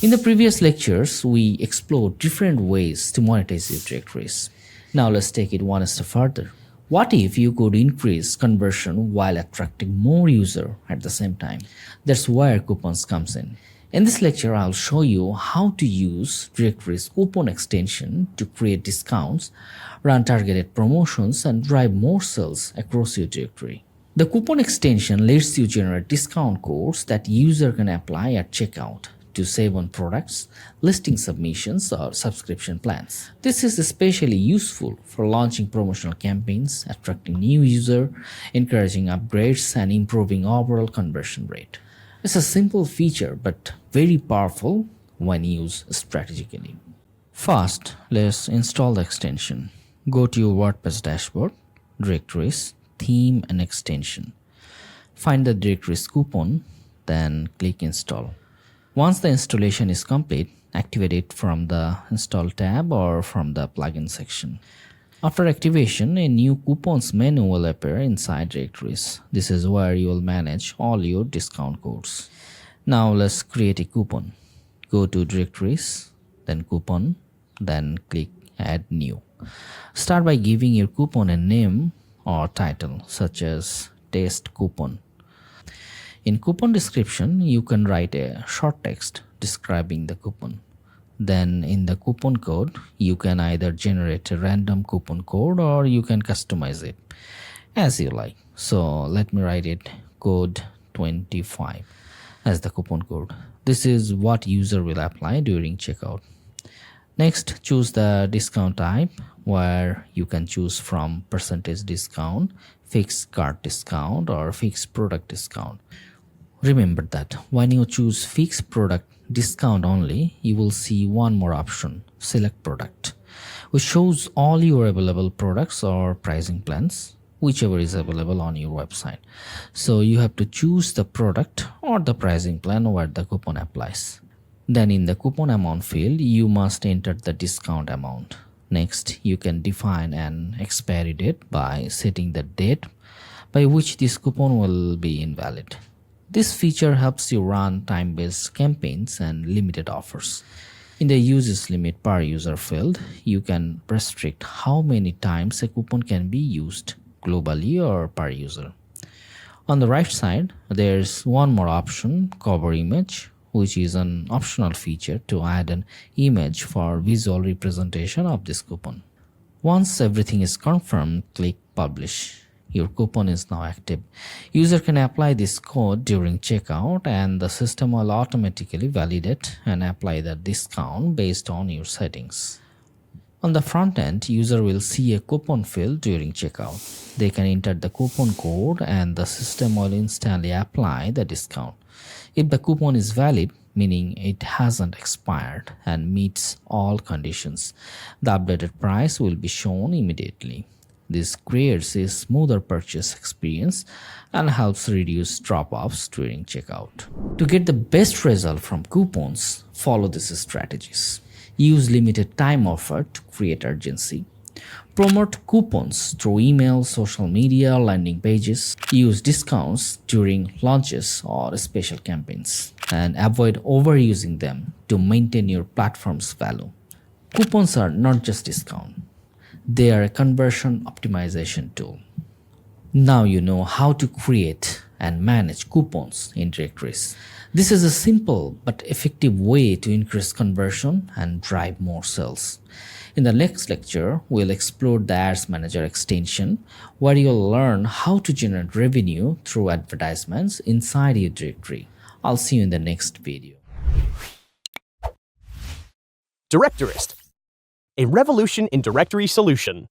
In the previous lectures, we explored different ways to monetize your directories. Now let's take it one step further. What if you could increase conversion while attracting more users at the same time? That's where coupons comes in. In this lecture, I'll show you how to use Directory's coupon extension to create discounts, run targeted promotions, and drive more sales across your directory. The coupon extension lets you generate discount codes that user can apply at checkout to save on products, listing submissions, or subscription plans. This is especially useful for launching promotional campaigns, attracting new users, encouraging upgrades, and improving overall conversion rate. It's a simple feature but very powerful when used strategically. First, let's install the extension. Go to your WordPress dashboard, Directories, Theme and Extension. Find the Directories coupon, then click Install. Once the installation is complete, activate it from the Install tab or from the Plugin section. After activation, a new Coupons menu will appear inside Directories. This is where you will manage all your discount codes. Now let's create a coupon. Go to Directories, then Coupon, then click Add New. Start by giving your coupon a name or title, such as Test Coupon. In coupon description, you can write a short text describing the coupon. Then in the coupon code, you can either generate a random coupon code or you can customize it as you like. So let me write it code 25 as the coupon code. This is what user will apply during checkout. Next, choose the discount type, where you can choose from percentage discount, fixed cart discount, or fixed product discount. Remember that when you choose fixed product discount only, you will see one more option, Select Product, which shows all your available products or pricing plans, whichever is available on your website. So you have to choose the product or the pricing plan where the coupon applies. Then in the coupon amount field, you must enter the discount amount. Next, you can define an expiry date by setting the date by which this coupon will be invalid. This feature helps you run time-based campaigns and limited offers. In the usage limit per user field, you can restrict how many times a coupon can be used globally or per user. On the right side, there's one more option, Cover Image, which is an optional feature to add an image for visual representation of this coupon. Once everything is confirmed, click Publish. Your coupon is now active. User can apply this code during checkout and the system will automatically validate and apply the discount based on your settings. On the front end, user will see a coupon field during checkout. They can enter the coupon code and the system will instantly apply the discount. If the coupon is valid, meaning it hasn't expired and meets all conditions, the updated price will be shown immediately. This creates a smoother purchase experience and helps reduce drop-offs during checkout. To get the best result from coupons, follow these strategies. Use limited time offer to create urgency. Promote coupons through email, social media, landing pages. Use discounts during launches or special campaigns. And avoid overusing them to maintain your platform's value. Coupons are not just discount. They are a conversion optimization tool. Now you know how to create and manage coupons in directories. This is a simple but effective way to increase conversion and drive more sales. In the next lecture, we'll explore the Ads Manager extension, where you'll learn how to generate revenue through advertisements inside your directory. I'll see you in the next video. Directorist, a revolution in directory solution.